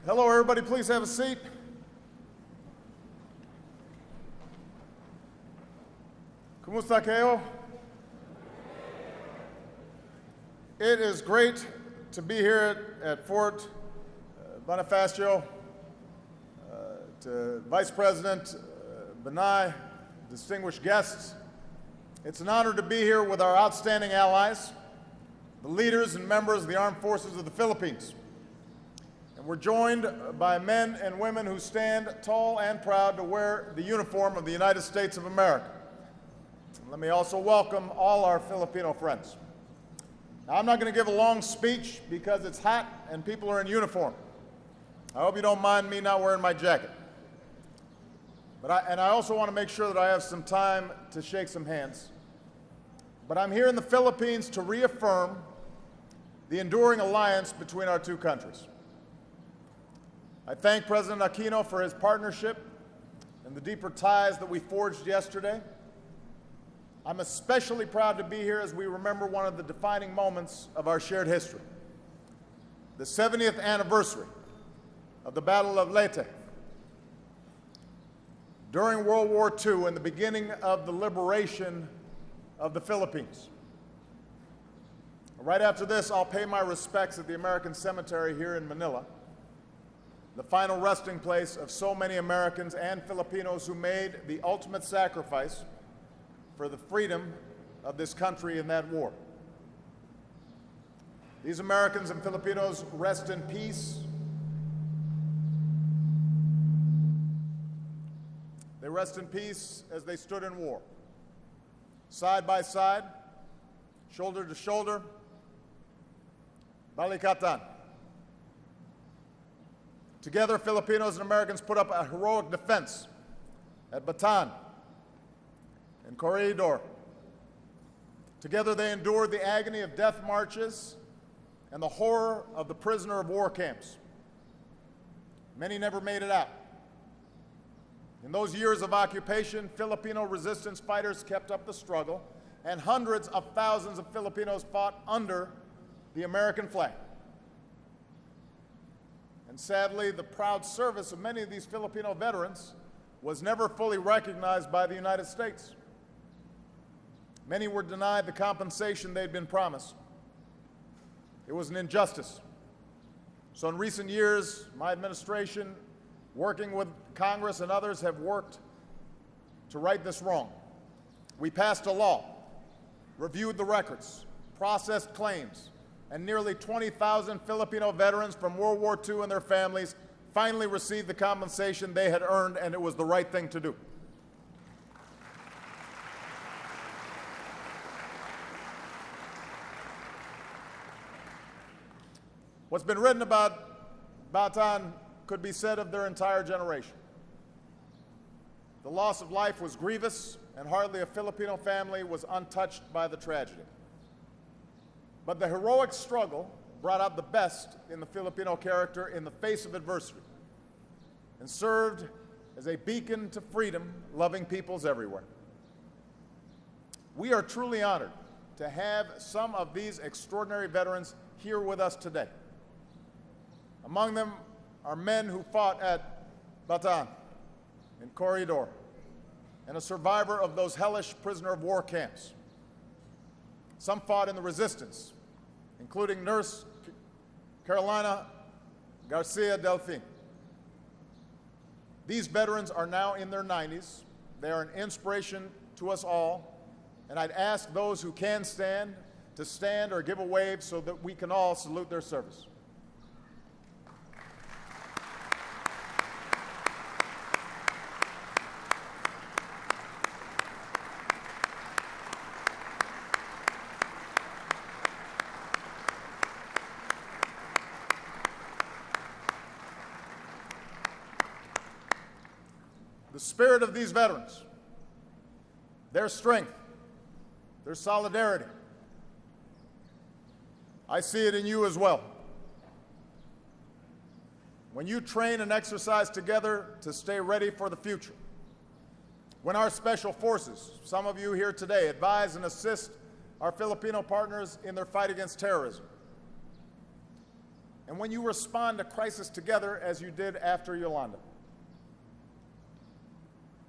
Hello, everybody. Please have a seat. Kumusta kayo? It is great to be here at Fort Bonifacio. To Vice President Benai, distinguished guests, it's an honor to be here with our outstanding allies, the leaders and members of the Armed Forces of the Philippines. And we're joined by men and women who stand tall and proud to wear the uniform of the United States of America. And let me also welcome all our Filipino friends. Now, I'm not going to give a long speech because it's hot and people are in uniform. I hope you don't mind me not wearing my jacket. I also want to make sure that I have some time to shake some hands. But I'm here in the Philippines to reaffirm the enduring alliance between our two countries. I thank President Aquino for his partnership and the deeper ties that we forged yesterday. I'm especially proud to be here as we remember one of the defining moments of our shared history, the 70th anniversary of the Battle of Leyte. During World War II and the beginning of the liberation of the Philippines. Right after this, I'll pay my respects at the American Cemetery here in Manila, the final resting place of so many Americans and Filipinos who made the ultimate sacrifice for the freedom of this country in that war. These Americans and Filipinos rest in peace. They rest in peace as they stood in war, side by side, shoulder to shoulder, balikatan. Together, Filipinos and Americans put up a heroic defense at Bataan and Corregidor. Together, they endured the agony of death marches and the horror of the prisoner of war camps. Many never made it out. In those years of occupation, Filipino resistance fighters kept up the struggle, and hundreds of thousands of Filipinos fought under the American flag. And sadly, the proud service of many of these Filipino veterans was never fully recognized by the United States. Many were denied the compensation they'd been promised. It was an injustice. So in recent years, my administration, working with Congress and others, have worked to right this wrong. We passed a law, reviewed the records, processed claims, and nearly 20,000 Filipino veterans from World War II and their families finally received the compensation they had earned, and it was the right thing to do. What's been written about Bataan could be said of their entire generation. The loss of life was grievous, and hardly a Filipino family was untouched by the tragedy. But the heroic struggle brought out the best in the Filipino character in the face of adversity and served as a beacon to freedom, loving peoples everywhere. We are truly honored to have some of these extraordinary veterans here with us today. Among them are men who fought at Bataan and Corregidor, and a survivor of those hellish prisoner of war camps. Some fought in the resistance, including Nurse Carolina Garcia Delfin. These veterans are now in their 90s. They are an inspiration to us all, and I'd ask those who can stand to stand or give a wave so that we can all salute their service. The spirit of these veterans, their strength, their solidarity, I see it in you as well. When you train and exercise together to stay ready for the future, when our special forces, some of you here today, advise and assist our Filipino partners in their fight against terrorism, and when you respond to crisis together as you did after Yolanda.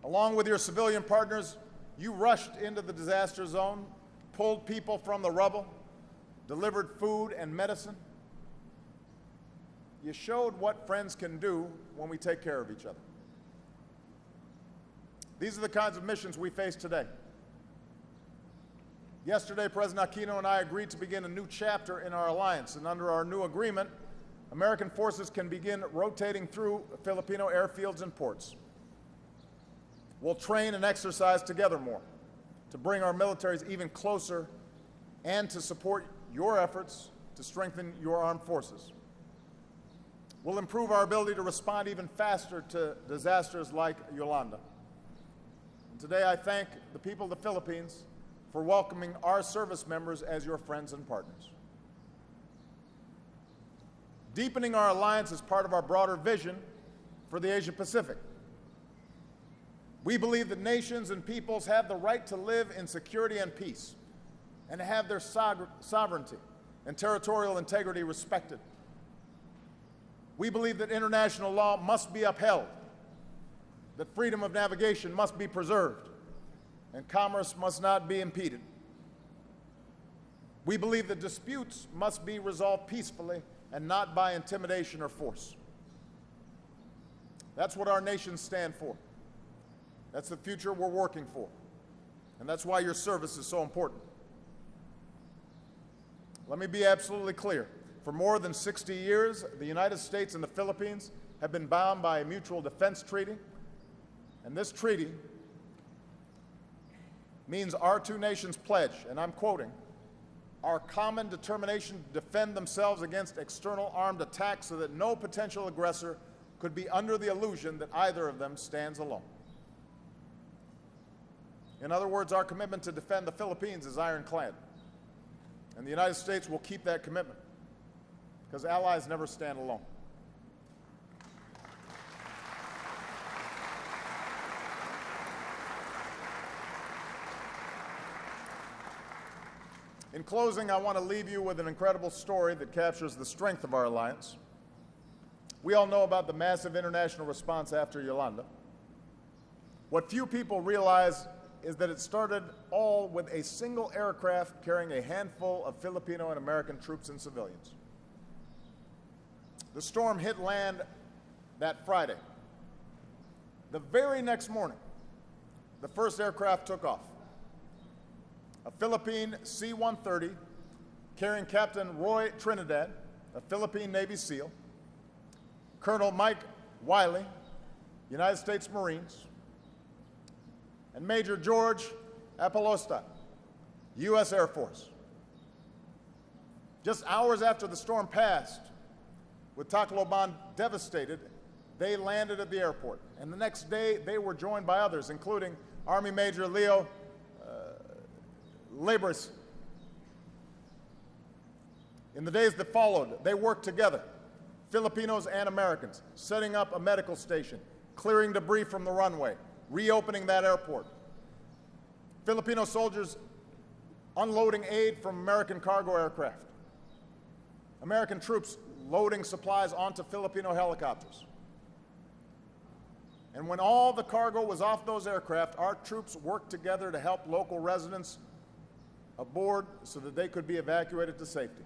Along with your civilian partners, you rushed into the disaster zone, pulled people from the rubble, delivered food and medicine. You showed what friends can do when we take care of each other. These are the kinds of missions we face today. Yesterday, President Aquino and I agreed to begin a new chapter in our alliance, and under our new agreement, American forces can begin rotating through Filipino airfields and ports. We'll train and exercise together more to bring our militaries even closer and to support your efforts to strengthen your armed forces. We'll improve our ability to respond even faster to disasters like Yolanda. And today I thank the people of the Philippines for welcoming our service members as your friends and partners. Deepening our alliance is part of our broader vision for the Asia Pacific. We believe that nations and peoples have the right to live in security and peace and to have their sovereignty and territorial integrity respected. We believe that international law must be upheld, that freedom of navigation must be preserved, and commerce must not be impeded. We believe that disputes must be resolved peacefully and not by intimidation or force. That's what our nations stand for. That's the future we're working for. And that's why your service is so important. Let me be absolutely clear. For more than 60 years, the United States and the Philippines have been bound by a mutual defense treaty. And this treaty means our two nations pledge, and I'm quoting, our common determination to defend themselves against external armed attacks so that no potential aggressor could be under the illusion that either of them stands alone. In other words, our commitment to defend the Philippines is ironclad. And the United States will keep that commitment, because allies never stand alone. In closing, I want to leave you with an incredible story that captures the strength of our alliance. We all know about the massive international response after Yolanda. What few people realize is that it started all with a single aircraft carrying a handful of Filipino and American troops and civilians. The storm hit land that Friday. The very next morning, the first aircraft took off. A Philippine C-130 carrying Captain Roy Trinidad, a Philippine Navy SEAL, Colonel Mike Wiley, United States Marines, and Major George Apalosta, U.S. Air Force. Just hours after the storm passed, with Tacloban devastated, they landed at the airport. And the next day, they were joined by others, including Army Major Leo Labris. In the days that followed, they worked together, Filipinos and Americans, setting up a medical station, clearing debris from the runway, reopening that airport. Filipino soldiers unloading aid from American cargo aircraft. American troops loading supplies onto Filipino helicopters. And when all the cargo was off those aircraft, our troops worked together to help local residents aboard so that they could be evacuated to safety.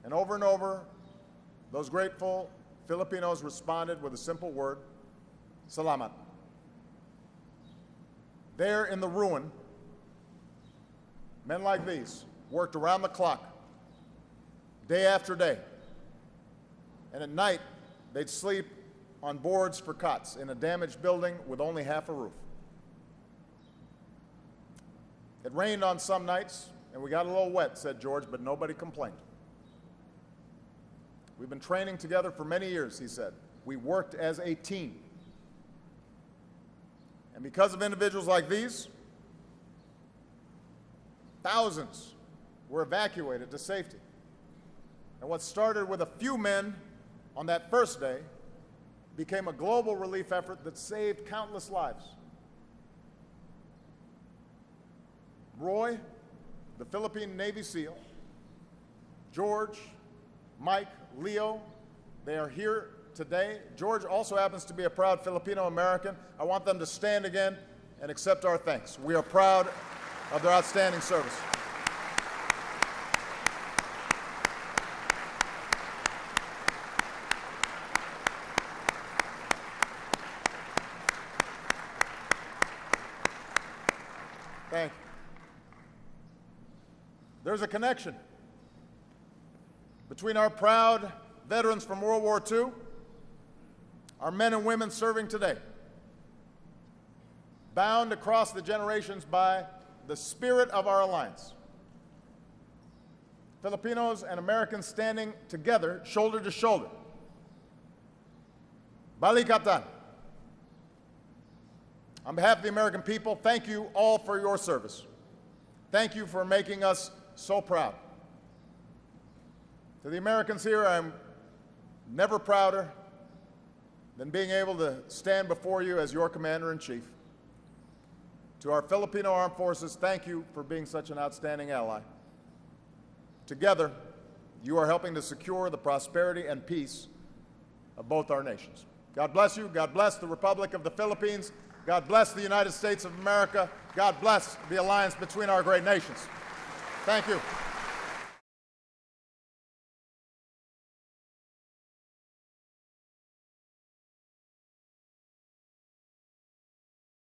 And over, those grateful Filipinos responded with a simple word, salamat. There in the ruin, men like these worked around the clock, day after day. And at night, they'd sleep on boards for cots in a damaged building with only half a roof. It rained on some nights, and we got a little wet, said George, but nobody complained. We've been training together for many years, he said. We worked as a team. And because of individuals like these, thousands were evacuated to safety. And what started with a few men on that first day became a global relief effort that saved countless lives. Roy, the Philippine Navy SEAL, George, Mike, Leo, they are here today. George also happens to be a proud Filipino American. I want them to stand again and accept our thanks. We are proud of their outstanding service. Thank you. There's a connection between our proud veterans from World War II, our men and women serving today, bound across the generations by the spirit of our alliance. Filipinos and Americans standing together, shoulder to shoulder. Balikatan. On behalf of the American people, thank you all for your service. Thank you for making us so proud. To the Americans here, I'm never prouder than being able to stand before you as your Commander-in-Chief. To our Filipino Armed Forces, thank you for being such an outstanding ally. Together, you are helping to secure the prosperity and peace of both our nations. God bless you. God bless the Republic of the Philippines. God bless the United States of America. God bless the alliance between our great nations. Thank you.